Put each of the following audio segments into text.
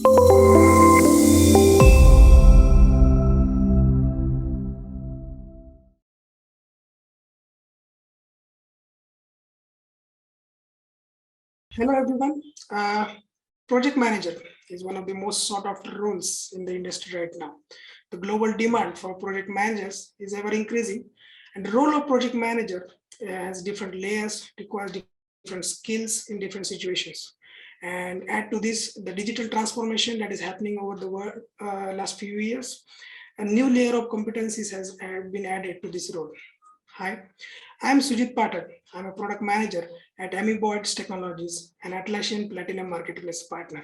Hello, everyone. Project manager is one of the most sought after roles in the industry right now. The global demand for project managers is ever increasing, and the role of project manager has different layers, requires different skills in different situations. And add to this the digital transformation that is happening over the world last few years. A new layer of competencies has been added to this role. Hi, I'm Sujeet Pathak. I'm a product manager at Amoeboids Technologies, an Atlassian Platinum Marketplace partner.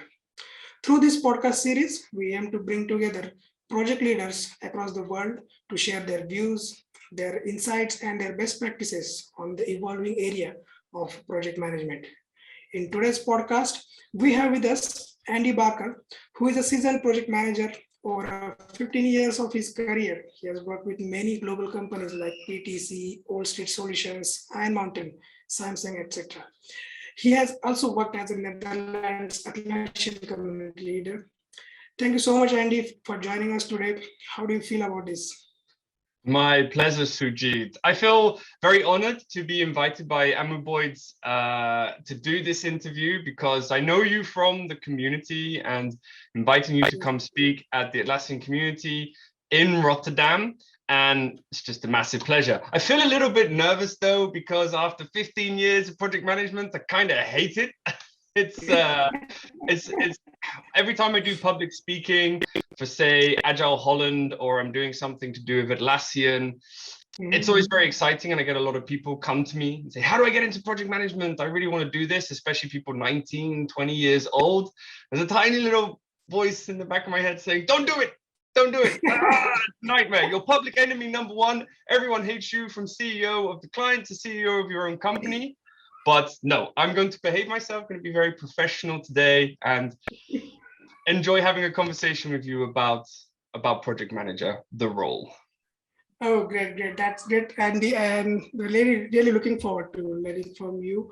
Through this podcast series, we aim to bring together project leaders across the world to share their views, their insights, and their best practices on the evolving area of project management. In today's podcast, we have with us Andy Barker, who is a seasoned project manager. Over 15 years of his career, he has worked with many global companies like PTC, Old Street Solutions, Iron Mountain, Samsung, etc. He has also worked as a Netherlands Atlassian community leader. Thank you so much, Andy, for joining us today. How do you feel about this? My pleasure, Sujeet. I feel very honored to be invited by Amoeboids to do this interview because I know you from the community, and inviting you to come speak at the Atlassian community in Rotterdam. And it's just a massive pleasure. I feel a little bit nervous though, because after 15 years of project management, I kind of hate it. It's every time I do public speaking for, say, Agile Holland, or I'm doing something to do with Atlassian, it's always very exciting, and I get a lot of people come to me and say, how do I get into project management? I really want to do this, especially people 19, 20 years old. There's a tiny little voice in the back of my head saying, don't do it. Don't do it. Nightmare. You're public enemy number one. Everyone hates you, from CEO of the client to CEO of your own company. But no, I'm going to behave myself, going to be very professional today and enjoy having a conversation with you about project manager, the role. Oh, great. That's great, Andy. And we're really looking forward to learning from you.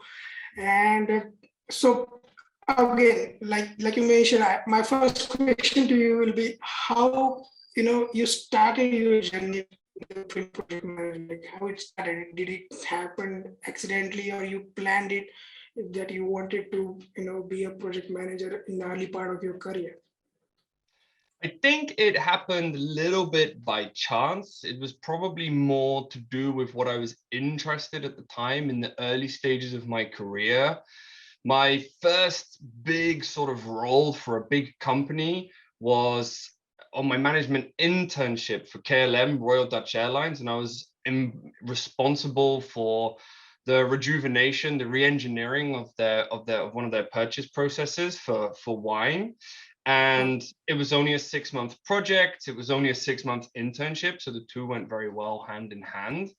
And so again, like you mentioned, my first question to you will be how you started your journey with project management. Like how it started. Did it happen accidentally, or you planned it that you wanted to be a project manager in the early part of your career? I think it happened a little bit by chance. It was probably more to do with what I was interested at the time in the early stages of my career. My first big sort of role for a big company was on my management internship for KLM, Royal Dutch Airlines, and I was responsible for the rejuvenation, the re-engineering of one of their purchase processes for wine. And it was only a 6-month project. It was only a 6-month internship, so the two went very well hand in hand.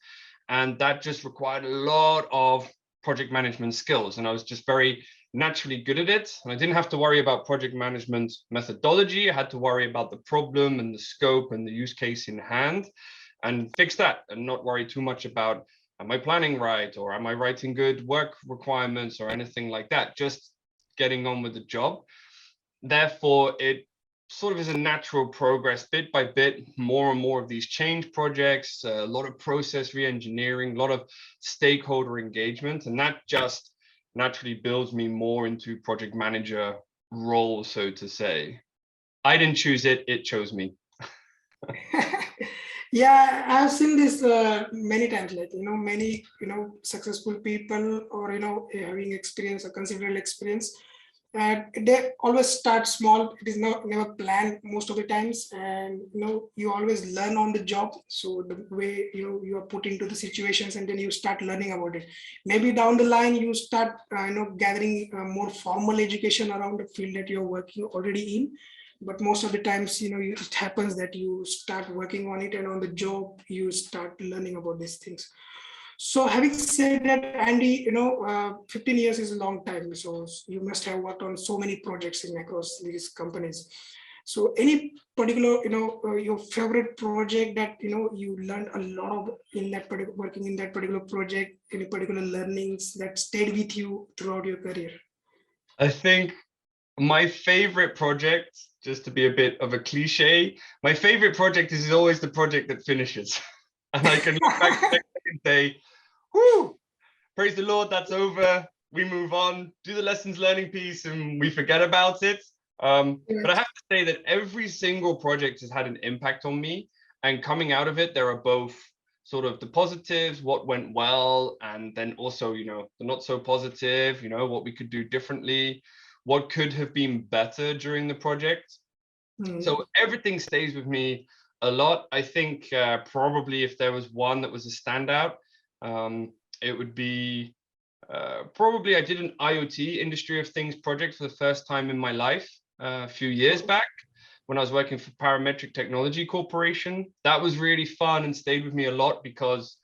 And that just required a lot of project management skills, and I was just very naturally good at it. And I didn't have to worry about project management methodology. I had to worry about the problem and the scope and the use case in hand and fix that, and not worry too much about, am I planning right, or am I writing good work requirements or anything like that, just getting on with the job. Therefore, it sort of is a natural progress, bit by bit, more and more of these change projects, a lot of process re-engineering, a lot of stakeholder engagement, and that just naturally builds me more into project manager role, so to say. I didn't choose it, it chose me. Yeah, I've seen this many times, like many successful people, or having experience, a considerable experience, and they always start small. It is never planned most of the times, and you always learn on the job. So the way you are put into the situations, and then you start learning about it. Maybe down the line you start gathering more formal education around the field that you're working already in. But most of the times it happens that you start working on it, and on the job you start learning about these things. So having said that, Andy, 15 years is a long time. So you must have worked on so many projects across these companies. So any particular, your favorite project that, you learned a lot of in that particular, working in that particular project, any particular learnings that stayed with you throughout your career? I think My favorite project, just to be a bit of a cliche, my favorite project is always the project that finishes. And I can look back and say, whoo, praise the Lord, that's over. We move on, do the lessons learning piece, and we forget about it. But I have to say that every single project has had an impact on me. And coming out of it, there are both sort of the positives, what went well, and then also, the not so positive, what we could do differently, what could have been better during the project. So everything stays with me a lot. I think probably if there was one that was a standout, it would be probably I did an IoT Industry of Things project for the first time in my life a few years back when I was working for Parametric Technology Corporation. That was really fun and stayed with me a lot because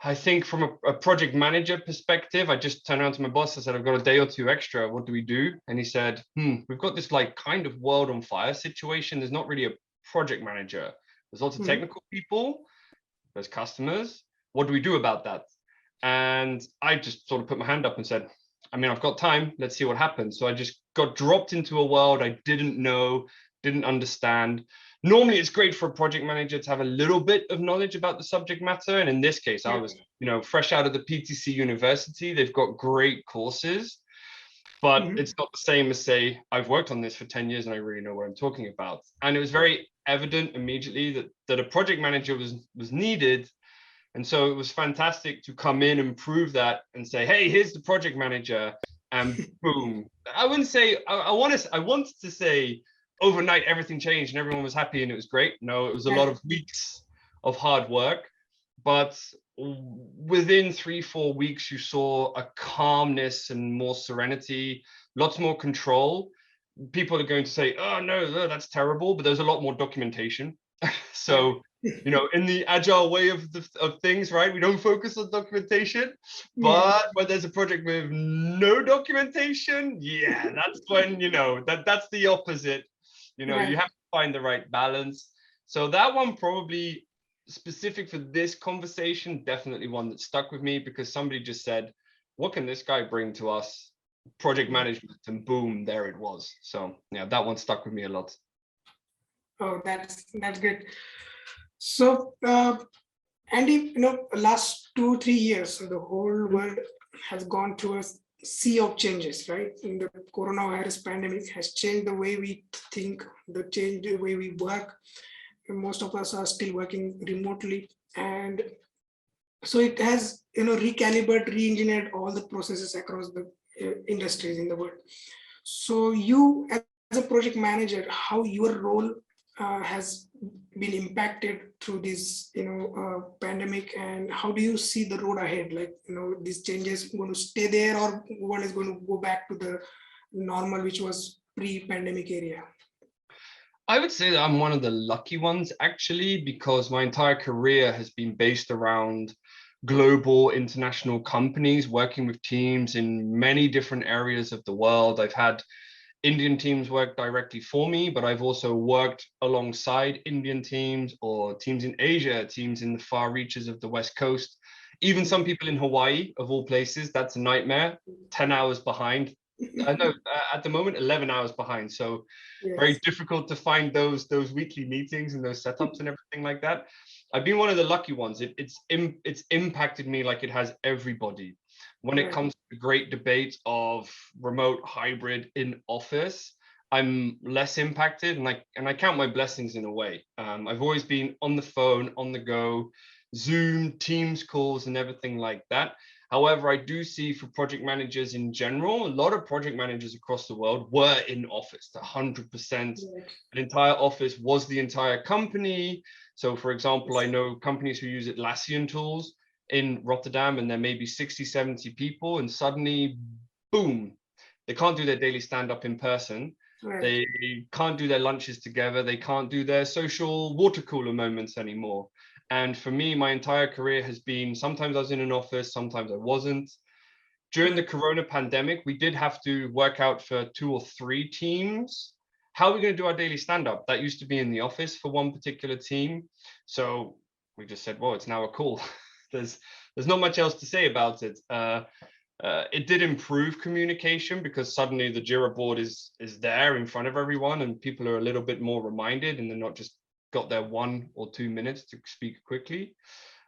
I think from a project manager perspective, I just turned around to my boss. I said, I've got a day or two extra. What do we do? And he said, we've got this like kind of world on fire situation. There's not really a project manager. There's lots of technical people. There's customers. What do we do about that? And I just sort of put my hand up and said, I mean, I've got time. Let's see what happens. So I just got dropped into a world I didn't know, didn't understand. Normally, it's great for a project manager to have a little bit of knowledge about the subject matter. And in this case, I was, fresh out of the PTC University. They've got great courses, but it's not the same as say, I've worked on this for 10 years and I really know what I'm talking about. And it was very evident immediately that a project manager was needed. And so it was fantastic to come in and prove that and say, hey, here's the project manager, and boom. I wouldn't say, I wanted to say overnight everything changed and everyone was happy and it was great. No, it was a lot of weeks of hard work, but within 3-4 weeks, you saw a calmness and more serenity, lots more control. People are going to say, oh no, that's terrible, but there's a lot more documentation. So, in the agile way of things, right? We don't focus on documentation, but when there's a project with no documentation, that's when, that's the opposite. You have to find the right balance. So that one probably specific for this conversation, definitely one that stuck with me because somebody just said, what can this guy bring to us? Project management, and boom, there it was. So that one stuck with me a lot. Oh, that's good. So, Andy, last 2-3 years, the whole world has gone through a sea of changes, right? In the coronavirus pandemic has changed the way we think, the way we work. And most of us are still working remotely, and so it has, recalibrated, re-engineered all the processes across the industries in the world. So, you as a project manager, how your role has been impacted through this pandemic, and how do you see the road ahead? Like, these changes going to stay there, or one is going to go back to the normal which was pre-pandemic area? I would say that I'm one of the lucky ones actually, because my entire career has been based around global international companies working with teams in many different areas of the world. I've had Indian teams work directly for me, but I've also worked alongside Indian teams or teams in Asia, teams in the far reaches of the West Coast, even some people in Hawaii, of all places. That's a nightmare, 10 hours behind. I know at the moment, 11 hours behind. So very difficult to find those weekly meetings and those setups and everything like that. I've been one of the lucky ones. It's impacted me like it has everybody. When it comes to the great debate of remote, hybrid, in office, I'm less impacted, and I count my blessings in a way. I've always been on the phone, on the go, Zoom, Teams calls, and everything like that. However, I do see for project managers in general, a lot of project managers across the world were in office, 100%. An entire office was the entire company. So, for example, I know companies who use Atlassian tools in Rotterdam, and there may be 60, 70 people, and suddenly, boom, they can't do their daily stand-up in person. They can't do their lunches together. They can't do their social water cooler moments anymore. And for me, my entire career has been, sometimes I was in an office, sometimes I wasn't. During the Corona pandemic, we did have to work out for 2 or 3 teams. How are we going to do our daily stand-up? That used to be in the office for one particular team. So we just said, well, it's now a call. There's not much else to say about it. It did improve communication because suddenly the Jira board is there in front of everyone and people are a little bit more reminded and they're not just got their 1 or 2 minutes to speak quickly.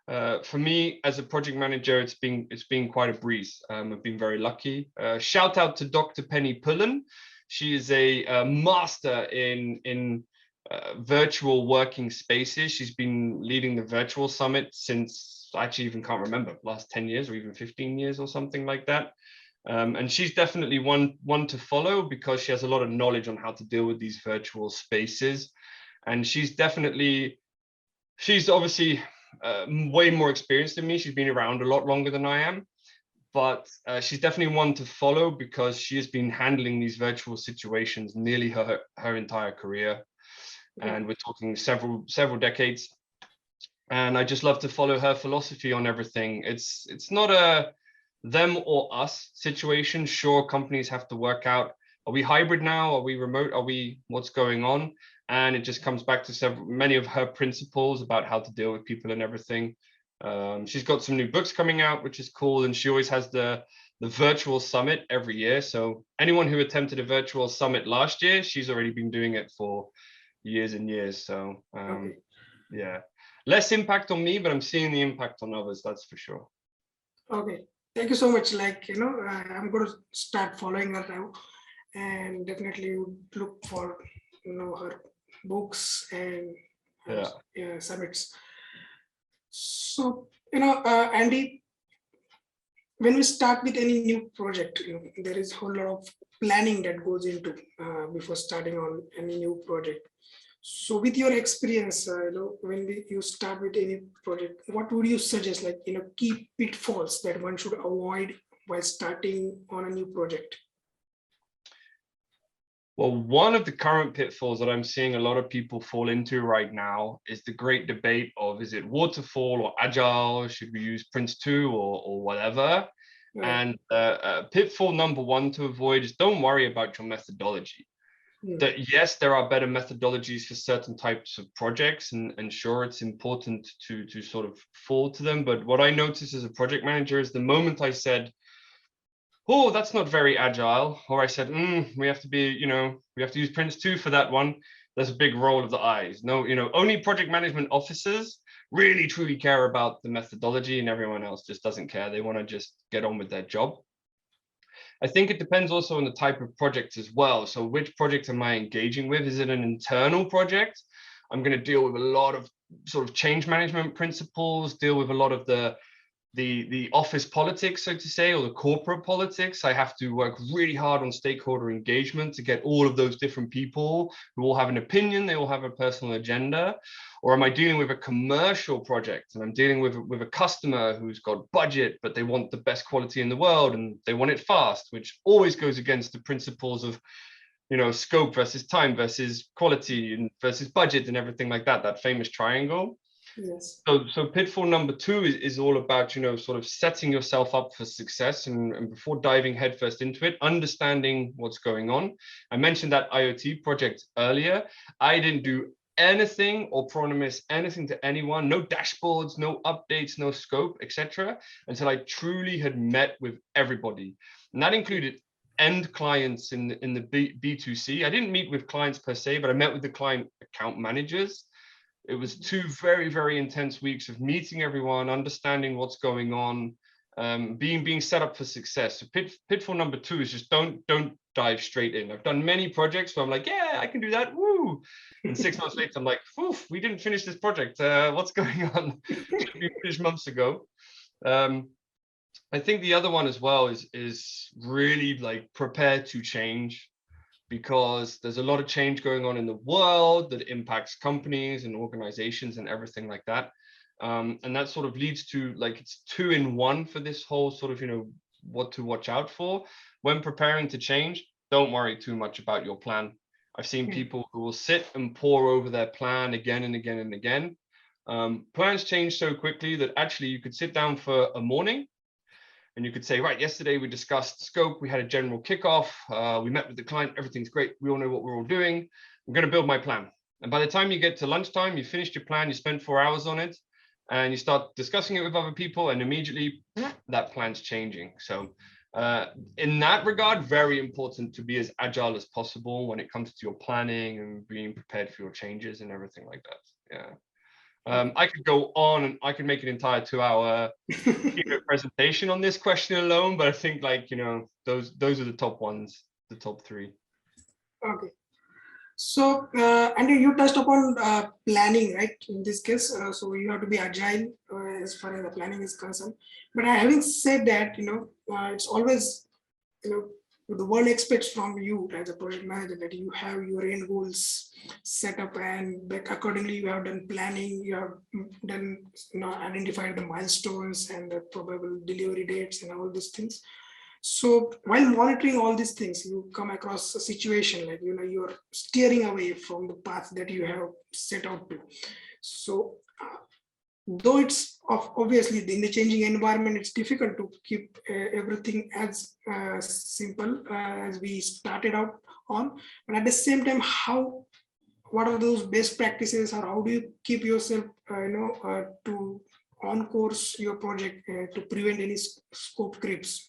For me as a project manager, it's been quite a breeze. I've been very lucky. Shout out to Dr. Penny Pullen. She is a master in virtual working spaces. She's been leading the virtual summit since I actually even can't remember, last 10 years or even 15 years or something like that. And she's definitely one to follow because she has a lot of knowledge on how to deal with these virtual spaces. And she's obviously way more experienced than me. She's been around a lot longer than I am, but she's definitely one to follow because she has been handling these virtual situations nearly her entire career. And we're talking several decades. And I just love to follow her philosophy on everything. It's not a them or us situation. Sure, companies have to work out, are we hybrid now? Are we remote? What's going on? And it just comes back to many of her principles about how to deal with people and everything. She's got some new books coming out, which is cool. And she always has the virtual summit every year. So anyone who attempted a virtual summit last year, she's already been doing it for years and years. So yeah, less impact on me, but I'm seeing the impact on others, that's for sure. Okay, thank you so much. Like, I'm going to start following her now and definitely would look for, her books and summits. So, Andy, when we start with any new project, there is a whole lot of planning that goes into before starting on any new project. So with your experience, when you start with any project, what would you suggest, like, key pitfalls that one should avoid while starting on a new project? Well, one of the current pitfalls that I'm seeing a lot of people fall into right now is the great debate of, is it waterfall or agile? Should we use Prince 2 or whatever? And pitfall number 1 to avoid is don't worry about your methodology. That yes, there are better methodologies for certain types of projects, and sure, it's important to sort of fall to them. But what I noticed as a project manager is the moment I said, oh, that's not very agile, or I said, we have to be, we have to use Prince 2 for that one, there's a big roll of the eyes. No, only project management officers really truly care about the methodology, and everyone else just doesn't care. They want to just get on with their job. I think it depends also on the type of project as well. So which project am I engaging with? Is it an internal project? I'm going to deal with a lot of sort of change management principles, deal with a lot of the office politics, so to say, or the corporate politics. I have to work really hard on stakeholder engagement to get all of those different people who all have an opinion, they all have a personal agenda. Or am I dealing with a commercial project and I'm dealing with a customer who's got budget, but they want the best quality in the world and they want it fast, which always goes against the principles of, scope versus time versus quality and versus budget and everything like that, that famous triangle. Yes. So pitfall number 2 is all about, sort of setting yourself up for success and before diving headfirst into it, understanding what's going on. I mentioned that IoT project earlier. I didn't do anything or promise anything to anyone, no dashboards, no updates, no scope, etc., until I truly had met with everybody. And that included end clients in the B2C. I didn't meet with clients per se, but I met with the client account managers. It was 2 very, very intense weeks of meeting everyone, understanding what's going on, being set up for success. So pitfall number 2 is just don't dive straight in. I've done many projects where I'm like, yeah, I can do that, woo. And 6 months later, I'm like, oof, we didn't finish this project. What's going on? Should be finished months ago. I think the other one as well is really like prepare to change, because there's a lot of change going on in the world that impacts companies and organizations and everything like that. And that sort of leads to, like, it's 2 in 1 for this whole sort of, what to watch out for. When preparing to change, don't worry too much about your plan. I've seen people who will sit and pore over their plan again and again and again. Plans change so quickly that actually you could sit down for a morning and you could say, right, yesterday we discussed scope, we had a general kickoff, we met with the client, everything's great, we all know what we're all doing, I'm going to build my plan. And by the time you get to lunchtime, you finished your plan, you spent 4 hours on it, and you start discussing it with other people, and immediately that plan's changing. So In that regard, very important to be as agile as possible when it comes to your planning and being prepared for your changes and everything like that. Yeah. I could go on and I could make an entire 2-hour presentation on this question alone, but I think, like, you know, those are the top ones, the top 3. Okay. So, Andrew, you touched upon planning, right? In this case, so you have to be agile as far as the planning is concerned. But having said that, you know, it's always, you know, the world expects from you as a project manager that you have your end goals set up, and accordingly you have done planning, you have done, you know, identified the milestones and the probable delivery dates and all these things. So while monitoring all these things, you come across a situation like, you know, you're steering away from the path that you have set out to. So though it's obviously in the changing environment, it's difficult to keep everything as simple as we started out on. But at the same time, what are those best practices, or how do you keep yourself, to on course your project to prevent any scope creeps?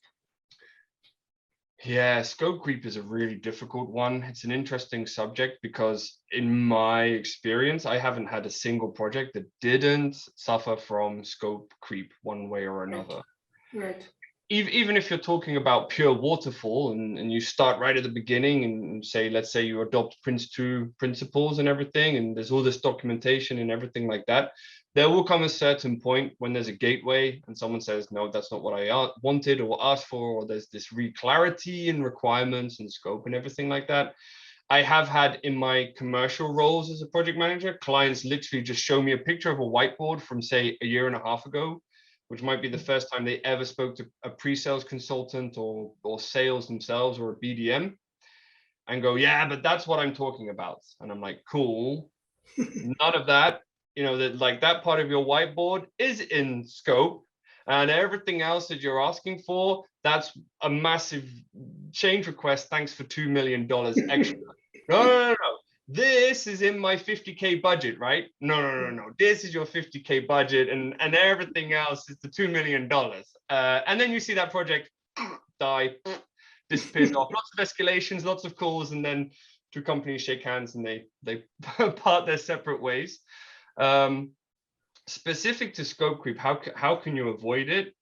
Yeah, scope creep is a really difficult one. It's an interesting subject because in my experience, I haven't had a single project that didn't suffer from scope creep one way or another. Right. Even if you're talking about pure waterfall and you start right at the beginning and say, let's say you adopt Prince2 principles and everything, and there's all this documentation and everything like that, there will come a certain point when there's a gateway and someone says, no, that's not what I wanted or asked for, or there's this clarity in requirements and scope and everything like that. I have had in my commercial roles as a project manager, clients literally just show me a picture of a whiteboard from, say, a year and a half ago, which might be the first time they ever spoke to a pre-sales consultant or sales themselves or a BDM, and go, yeah, but that's what I'm talking about. And I'm like, cool, none of that. You know, that like that part of your whiteboard is in scope, and everything else that you're asking for, that's a massive change request. Thanks for $2 million extra. No. This is in my 50K budget, right? No. This is your 50K budget, and everything else is the $2 million. And then you see that project die, disappears off. Lots of escalations, lots of calls, and then 2 companies shake hands and they part their separate ways. Specific to scope creep, how can you avoid it?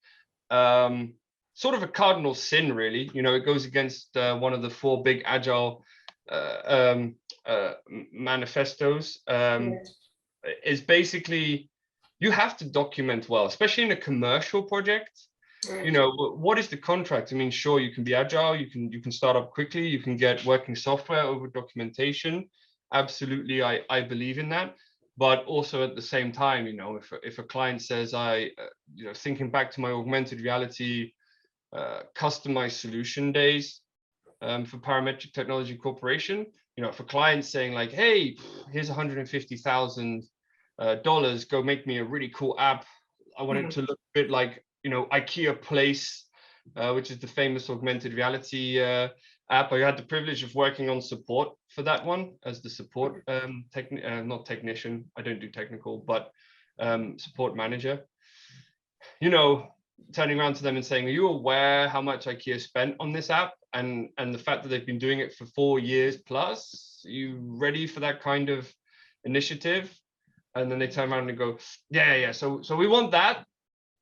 Sort of a cardinal sin, really. You know, it goes against one of the 4 big agile manifestos. Is basically you have to document well, especially in a commercial project. You know, what is the contract? I mean, sure, you can be agile, you can start up quickly, you can get working software over documentation. Absolutely, I believe in that. But also at the same time, you know, if a client says, you know, thinking back to my augmented reality customized solution days for Parametric Technology Corporation, you know, if a client's saying like, hey, here's $150,000, go make me a really cool app. I want it to look a bit like, you know, IKEA Place, which is the famous augmented reality app. I had the privilege of working on support for that one as the support not technician. I don't do technical, but support manager. You know, turning around to them and saying, are you aware how much IKEA spent on this app and the fact that they've been doing it for 4 years plus? Are you ready for that kind of initiative? And then they turn around and go, yeah. So we want that,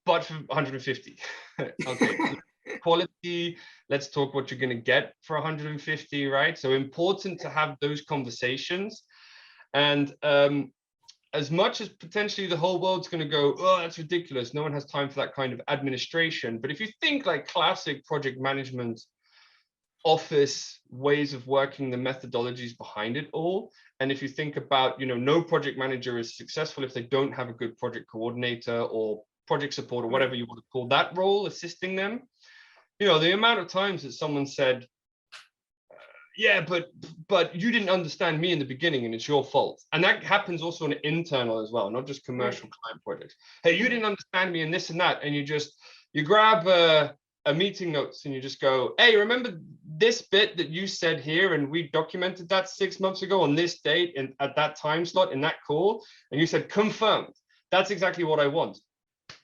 but for 150. Okay. Quality, let's talk what you're going to get for 150, right? So important to have those conversations. And as much as potentially the whole world's going to go, oh, that's ridiculous, no one has time for that kind of administration. But if you think like classic project management office ways of working, the methodologies behind it all, and if you think about, you know, no project manager is successful if they don't have a good project coordinator or project support or whatever you want to call that role assisting them. You know, the amount of times that someone said, yeah, but you didn't understand me in the beginning and it's your fault. And that happens also on internal as well, not just commercial client projects. Hey, you didn't understand me in this and that. And you grab a meeting notes and you just go, hey, remember this bit that you said here, and we documented that 6 months ago on this date and at that time slot in that call, and you said confirmed. That's exactly what I want.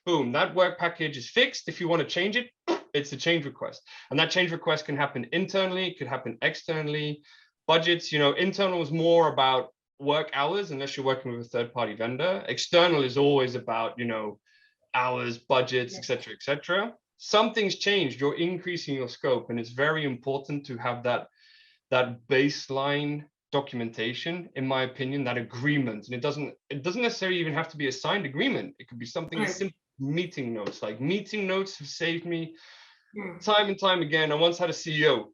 Boom, that work package is fixed. If you want to change it, it's a change request. And that change request can happen internally, it could happen externally. Budgets, internal is more about work hours, unless you're working with a third-party vendor. External is always about, hours, budgets, etc., etc. Something's changed, you're increasing your scope, and it's very important to have that baseline documentation, in my opinion, that agreement. And it doesn't necessarily even have to be a signed agreement. It could be something as simple as meeting notes. Like, meeting notes have saved me time and time again. I once had a CEO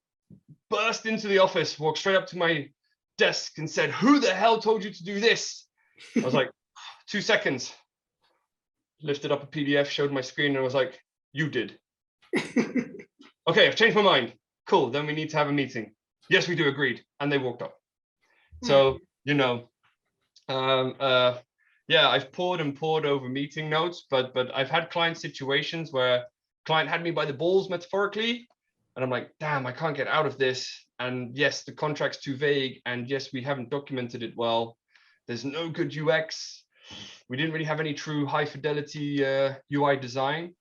burst into the office, walked straight up to my desk and said, "Who the hell told you to do this?" I was like, 2 seconds, lifted up a PDF, showed my screen, and I was like, "You did." "Okay, I've changed my mind." "Cool, then we need to have a meeting." "Yes, we do." "Agreed." And they walked up. So, yeah, I've poured and poured over meeting notes, but I've had client situations where client had me by the balls, metaphorically, and I'm like, damn, I can't get out of this. And yes, the contract's too vague, and yes, we haven't documented it well. There's no good UX. We didn't really have any true high fidelity UI design.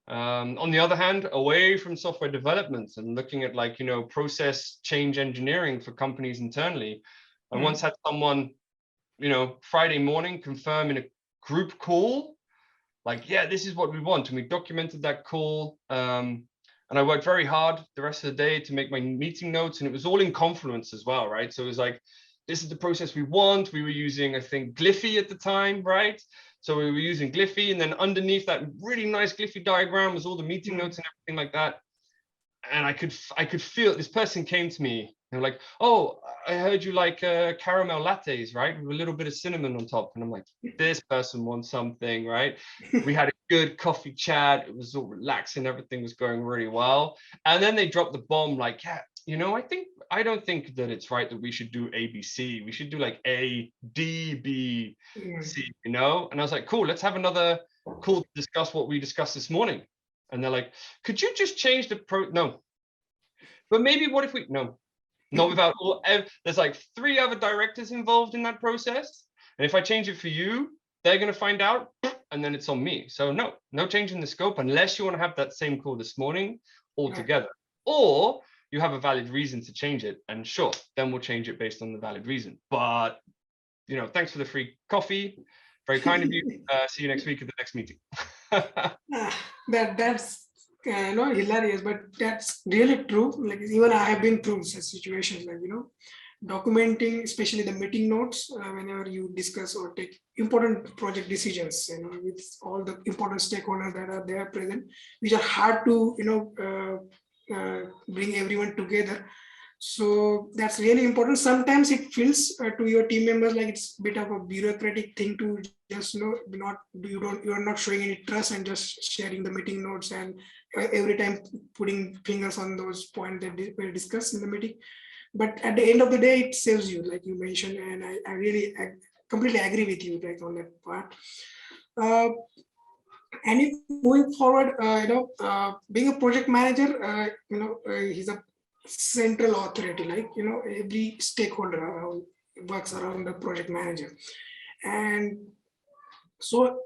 On the other hand, away from software development and looking at, like, process change engineering for companies internally, I once had someone, Friday morning confirm in a group call, like, yeah, this is what we want. And we documented that call. And I worked very hard the rest of the day to make my meeting notes, and it was all in Confluence as well, right? So it was like, this is the process we want. We were using, I think, Glyphy at the time, right? So we were using Glyphy, and then underneath that really nice Glyphy diagram was all the meeting notes and everything like that. And I could feel it. This person came to me. They're like, "Oh, I heard you like caramel lattes, right? With a little bit of cinnamon on top." And I'm like, this person wants something, right? We had a good coffee chat. It was all relaxing. Everything was going really well. And then they dropped the bomb, like, yeah, I don't think that it's right that we should do ABC. We should do like A, D, B, C, And I was like, cool, let's have another call to discuss what we discussed this morning. And they're like, "Could you just change the no, but maybe what if we," no, not without there's like 3 other directors involved in that process. And if I change it for you, they're going to find out, and then it's on me. So no change in the scope, unless you want to have that same call this morning altogether, or you have a valid reason to change it. And sure, then we'll change it based on the valid reason. But, thanks for the free coffee. Very kind of you. See you next week at the next meeting. That's hilarious, but that's really true. Like, even I have been through such situations, like, documenting, especially the meeting notes, whenever you discuss or take important project decisions, with all the important stakeholders that are there present, which are hard to, bring everyone together. So that's really important. Sometimes it feels to your team members like it's a bit of a bureaucratic thing to just you're not showing any trust and just sharing the meeting notes and every time putting fingers on those points that were discussed in the meeting. But at the end of the day, it saves you, like you mentioned, and I completely agree with you, like, on that part. And if moving forward, being a project manager, he's a central authority, like, every stakeholder around works around the project manager. And so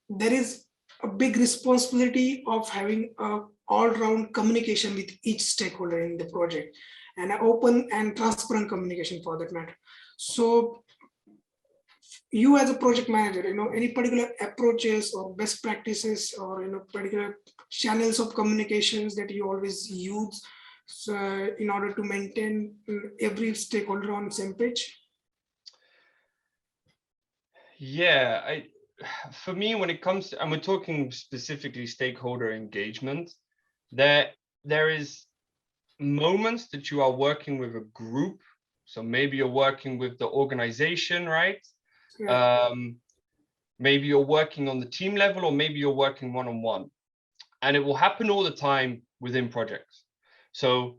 there is a big responsibility of having a all-round communication with each stakeholder in the project, and an open and transparent communication for that matter. So you as a project manager, any particular approaches or best practices or, particular channels of communications that you always use, so, in order to maintain every stakeholder on the same page? Yeah, for me, when it comes to, and we're talking specifically stakeholder engagement, there is moments that you are working with a group. So maybe you're working with the organization, right? Yeah. Maybe you're working on the team level, or maybe you're working one-on-one. And it will happen all the time within projects. So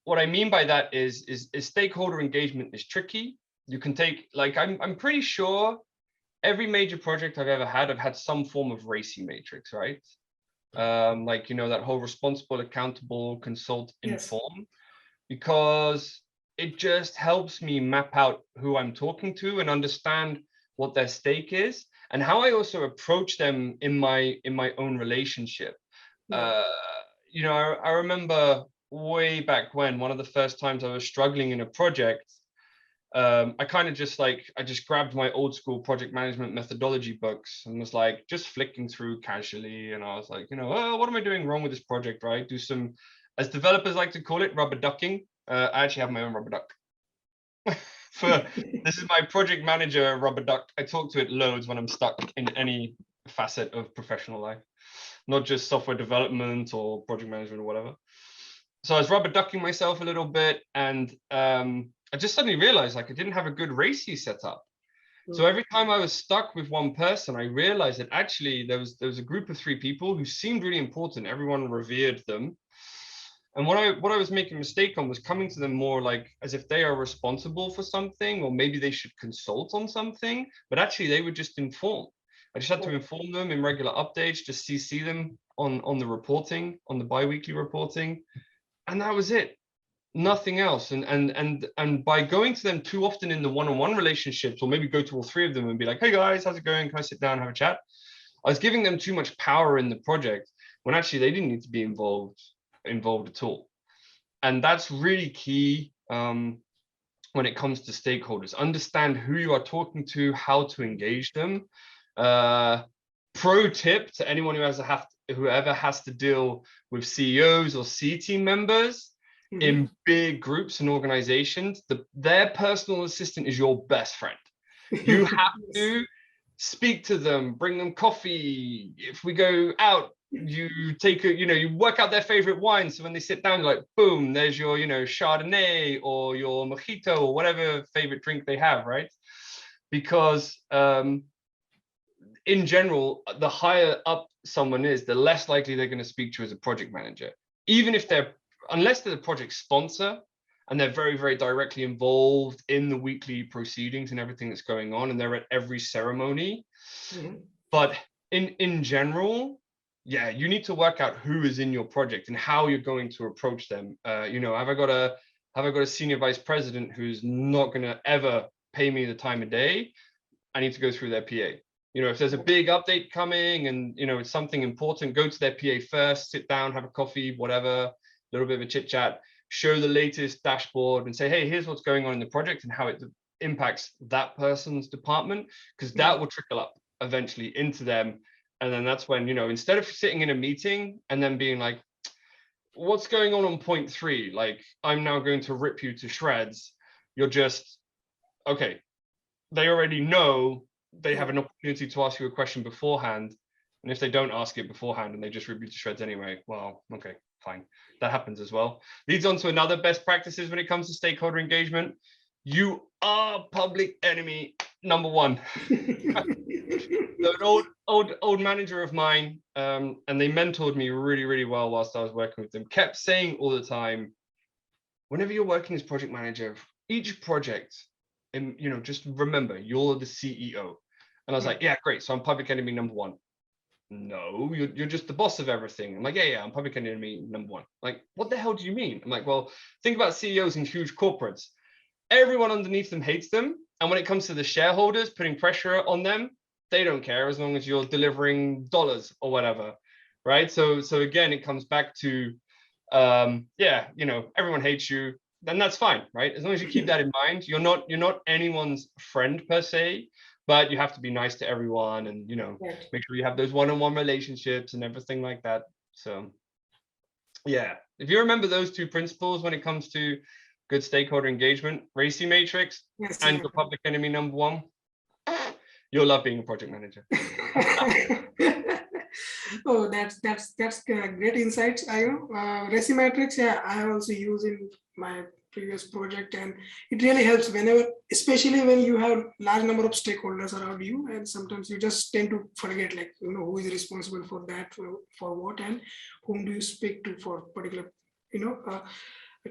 what I mean by that is stakeholder engagement is tricky. You can take, like, I'm pretty sure every major project I've ever had, I've had some form of RACI matrix, right? Like, that whole responsible, accountable, consult, inform, because it just helps me map out who I'm talking to and understand what their stake is and how I also approach them in my own relationship. you know, I remember way back when, one of the first times I was struggling in a project, I kind of just like, I just grabbed my old school project management methodology books and was like, just flicking through casually. And I was like, you know, oh, what am I doing wrong with this project, right? Do some, as developers like to call it, rubber ducking. I actually have my own rubber duck. This is my project manager rubber duck. I talk to it loads when I'm stuck in any facet of professional life, not just software development or project management or whatever. So I was rubber ducking myself a little bit, and I just suddenly realized like I didn't have a good RACI set up. So every time I was stuck with one person, I realized that actually there was a group of 3 people who seemed really important. Everyone revered them. And what I was making a mistake on was coming to them more like as if they are responsible for something, or maybe they should consult on something, but actually they were just informed. I just had to inform them in regular updates, just CC them on the reporting, on the bi-weekly reporting. And that was it. Nothing else. And by going to them too often in the one-on-one relationships, or maybe go to all 3 of them and be like, hey guys, how's it going? Can I sit down and have a chat? I was giving them too much power in the project when actually they didn't need to be involved at all. And that's really key when it comes to stakeholders. Understand who you are talking to, how to engage them. Pro tip to anyone whoever has to deal with CEOs or C team members in big groups and organizations, their personal assistant is your best friend. You have to speak to them, bring them coffee. If we go out, you take you work out their favorite wine. So when they sit down, like, boom, there's your, Chardonnay or your mojito or whatever favorite drink they have, right? Because in general, the higher up someone is, the less likely they're going to speak to you as a project manager. Even if unless they're the project sponsor and they're very, very directly involved in the weekly proceedings and everything that's going on, and they're at every ceremony. But in general, yeah, you need to work out who is in your project and how you're going to approach them. Have I got a senior vice president who's not going to ever pay me the time of day? I need to go through their PA. If there's a big update coming and, it's something important, go to their PA first, sit down, have a coffee, whatever, a little bit of a chit chat, show the latest dashboard and say, hey, here's what's going on in the project and how it impacts that person's department, because that will trickle up eventually into them. And then that's when, instead of sitting in a meeting and then being like, what's going on point 3? Like, I'm now going to rip you to shreds. You're just, okay, they already know. They have an opportunity to ask you a question beforehand. And if they don't ask it beforehand and they just rip you to shreds anyway, well, okay, fine. That happens as well. Leads on to another best practices when it comes to stakeholder engagement. You are public enemy number 1. So an old manager of mine, and they mentored me really, really well whilst I was working with them, kept saying all the time, whenever you're working as project manager, each project, and just remember, you're the CEO. And I was like, yeah, great. So I'm public enemy number 1. No, you're just the boss of everything. I'm like, yeah, I'm public enemy number 1. Like, what the hell do you mean? I'm like, well, think about CEOs in huge corporates. Everyone underneath them hates them. And when it comes to the shareholders, putting pressure on them, they don't care as long as you're delivering dollars or whatever, right? So again, it comes back to, everyone hates you, then that's fine, right? As long as you keep that in mind, you're not anyone's friend per se, but you have to be nice to everyone and, make sure you have those one-on-one relationships and everything like that. So yeah, if you remember those 2 principles when it comes to good stakeholder engagement, RACI matrix, and your public enemy number 1, you'll love being a project manager. Oh, that's great insights. RACI matrix, I have also used in my previous project, and it really helps whenever, especially when you have large number of stakeholders around you, and sometimes you just tend to forget, like, who is responsible for that, for what, and whom do you speak to for particular,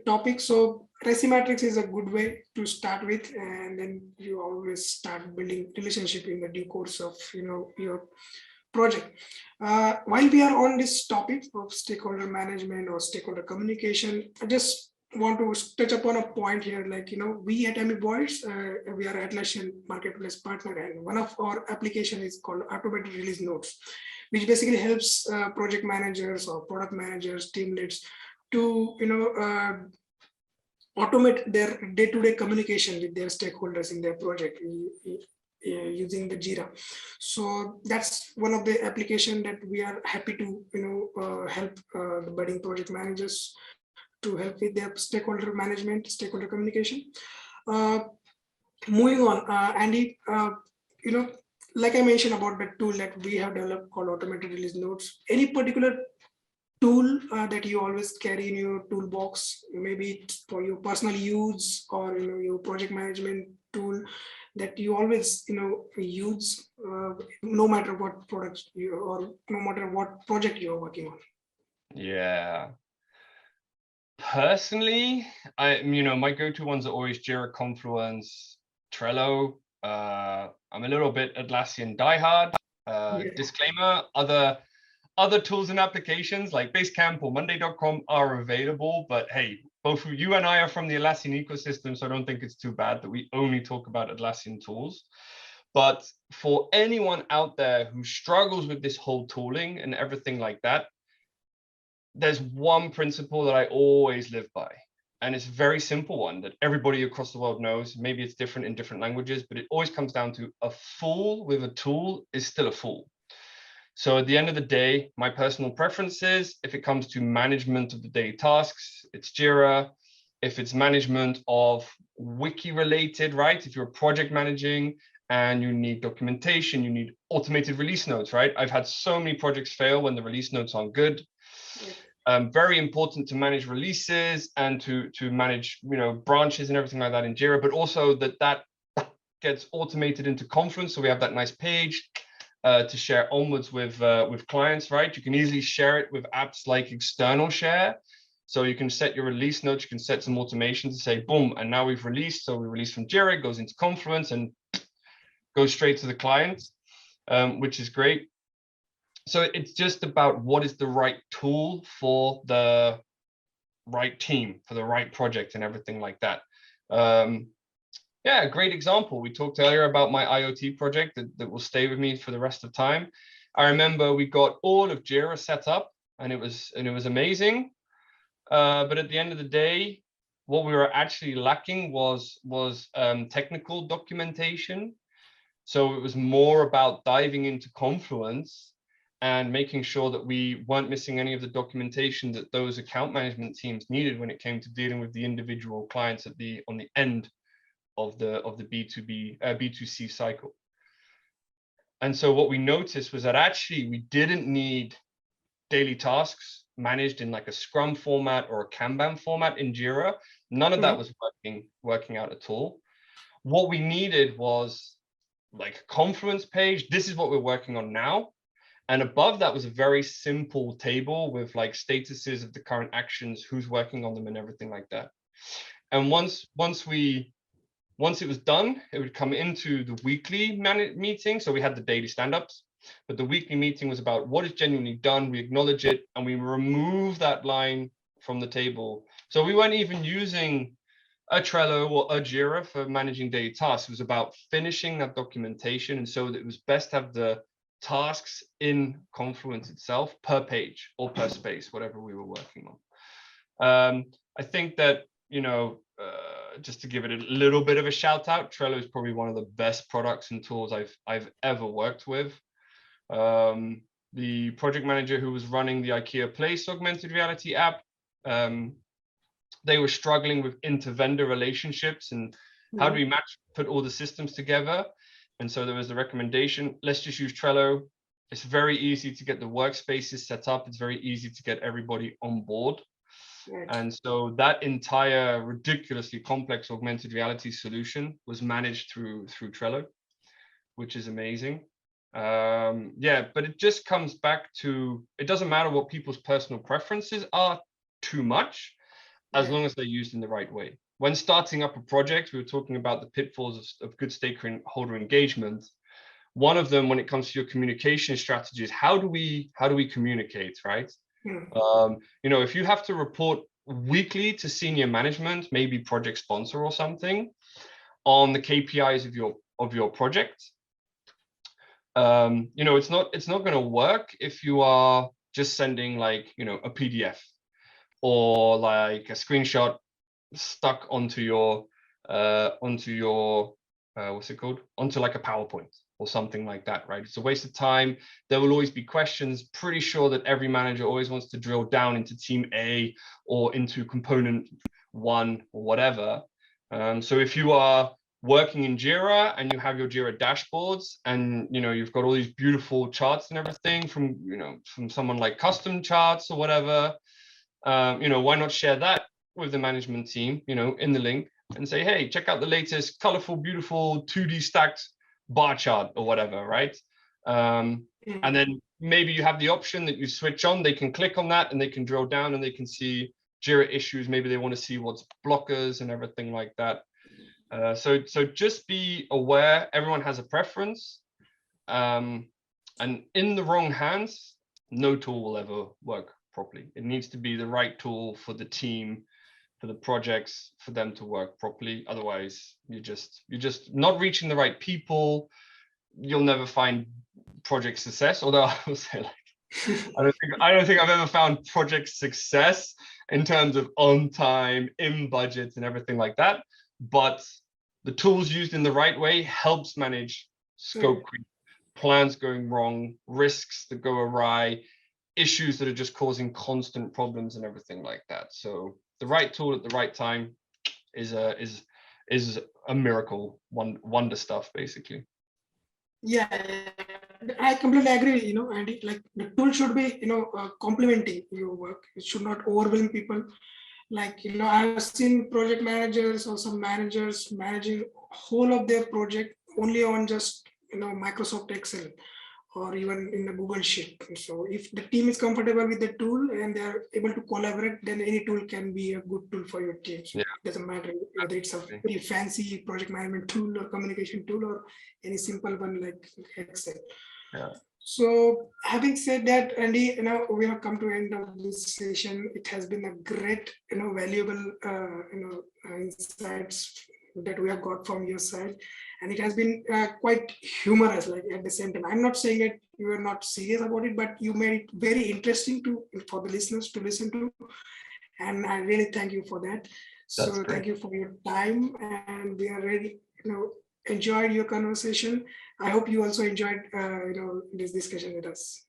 topic. So RACI matrix is a good way to start with, and then you always start building relationship in the due course of your project. While we are on this topic of stakeholder management or stakeholder communication, I just want to touch upon a point here. Like, we at Amoeboids, we are Atlassian marketplace partner, and one of our application is called automated release notes. which basically helps project managers or product managers, team leads to automate their day-to-day communication with their stakeholders in their project using the Jira. So that's one of the application that we are happy to help the budding project managers to help with their stakeholder management, stakeholder communication. Moving on, Andy, like I mentioned about the tool that we have developed called automated release notes. Any particular tool that you always carry in your toolbox, maybe for your personal use or your project management tool that you always use no matter what product you or no matter what project you're working on? Yeah. Personally, my go-to ones are always Jira, Confluence, Trello. I'm a little bit Atlassian diehard. Disclaimer: other tools and applications like Basecamp or Monday.com are available, but hey, both you and I are from the Atlassian ecosystem, so I don't think it's too bad that we only talk about Atlassian tools. But for anyone out there who struggles with this whole tooling and everything like that, there's one principle that I always live by, and it's a very simple one that everybody across the world knows. Maybe it's different in different languages, but it always comes down to a fool with a tool is still a fool. So at the end of the day, my personal preference is, if it comes to management of the daily tasks, it's Jira. If it's management of wiki related, right? If you're project managing and you need documentation, you need automated release notes, right? I've had so many projects fail when the release notes aren't good. Very important to manage releases and to manage branches and everything like that in Jira, but also that gets automated into Confluence, so we have that nice page to share onwards with clients, right? You can easily share it with apps like external share, so you can set your release notes, you can set some automation to say boom, and now we've released, so we release from Jira, it goes into Confluence and goes straight to the client, which is great. So it's just about what is the right tool for the right team, for the right project and everything like that. Yeah, great example. We talked earlier about my IoT project that will stay with me for the rest of time. I remember we got all of Jira set up and it was amazing. But at the end of the day, what we were actually lacking was technical documentation. So it was more about diving into Confluence and making sure that we weren't missing any of the documentation that those account management teams needed when it came to dealing with the individual clients on the end of the B2C cycle. And so what we noticed was that actually we didn't need daily tasks managed in like a Scrum format or a Kanban format in Jira. None of that was working out at all. What we needed was like a Confluence page. This is what we're working on now. And above that was a very simple table with like statuses of the current actions, who's working on them and everything like that. And once it was done, it would come into the weekly meeting. So we had the daily stand-ups, but the weekly meeting was about what is genuinely done. We acknowledge it and we remove that line from the table. So we weren't even using a Trello or a Jira for managing daily tasks. It was about finishing that documentation. And so it was best to have the tasks in Confluence itself per page or per space, whatever we were working on. I think that, just to give it a little bit of a shout out, Trello is probably one of the best products and tools I've ever worked with. The project manager who was running the IKEA Place augmented reality app, they were struggling with inter-vendor relationships and how do we put all the systems together. And so there was the recommendation, let's just use Trello. It's very easy to get the workspaces set up. It's very easy to get everybody on board. Right. And so that entire ridiculously complex augmented reality solution was managed through Trello, which is amazing. Yeah, but it just comes back to, it doesn't matter what people's personal preferences are too much, as long as they're used in the right way. When starting up a project, we were talking about the pitfalls of good stakeholder engagement. One of them, when it comes to your communication strategies, how do we communicate, right? If you have to report weekly to senior management, maybe project sponsor or something, on the KPIs of your project, it's not going to work if you are just sending like, a PDF or like a screenshot stuck onto your what's it called? Onto like a PowerPoint or something like that, right? It's a waste of time. There will always be questions. Pretty sure that every manager always wants to drill down into team A or into component 1 or whatever. So if you are working in Jira and you have your Jira dashboards and you've got all these beautiful charts and everything from someone like Custom Charts or whatever, why not share that with the management team, in the link, and say, hey, check out the latest colorful, beautiful 2D stacked bar chart or whatever, right? And then maybe you have the option that you switch on, they can click on that and they can drill down and they can see Jira issues. Maybe they want to see what's blockers and everything like that. So just be aware, everyone has a preference. And in the wrong hands, no tool will ever work properly. It needs to be the right tool for the team, for the projects, for them to work properly. Otherwise, you're just not reaching the right people. You'll never find project success. Although I will say, I don't think I've ever found project success in terms of on time, in budget, and everything like that. But the tools used in the right way helps manage scope creep, plans going wrong, risks that go awry, issues that are just causing constant problems and everything like that. So the right tool at the right time is a miracle, wonder stuff, basically. Yeah, I completely agree. Andy, like the tool should be, complementing your work. It should not overwhelm people. Like, I've seen project managers or some managers managing whole of their project only on just, Microsoft Excel or even in the Google Sheet. So if the team is comfortable with the tool and they are able to collaborate, then any tool can be a good tool for your team. So it doesn't matter whether it's a very fancy project management tool or communication tool or any simple one like Excel. Yeah. So having said that, Andy, we have come to the end of this session. It has been a great, valuable, insights that we have got from your side, and it has been quite humorous. Like at the same time, I'm not saying that you are not serious about it, but you made it very interesting for the listeners to listen to, and I really thank you for that. So thank you for your time, and we are really, enjoyed your conversation. I hope you also enjoyed, this discussion with us.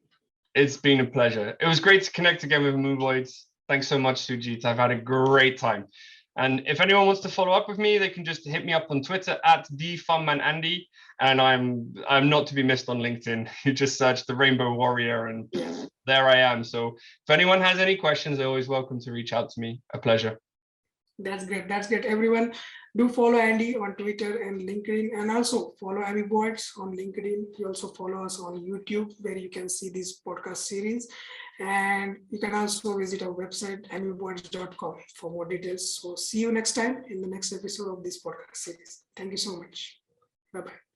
It's been a pleasure. It was great to connect again with Amoeboids. Thanks so much, Sujeet. I've had a great time. And if anyone wants to follow up with me, they can just hit me up on Twitter at @thefunmanandy. And I'm not to be missed on LinkedIn. You just search the Rainbow Warrior and there I am. So if anyone has any questions, they're always welcome to reach out to me. A pleasure. That's great. That's great. Everyone, do follow Andy on Twitter and LinkedIn, and also follow Amoeboids on LinkedIn. You also follow us on YouTube, where you can see this podcast series. And you can also visit our website, amoeboids.com, for more details. So see you next time in the next episode of this podcast series. Thank you so much. Bye-bye.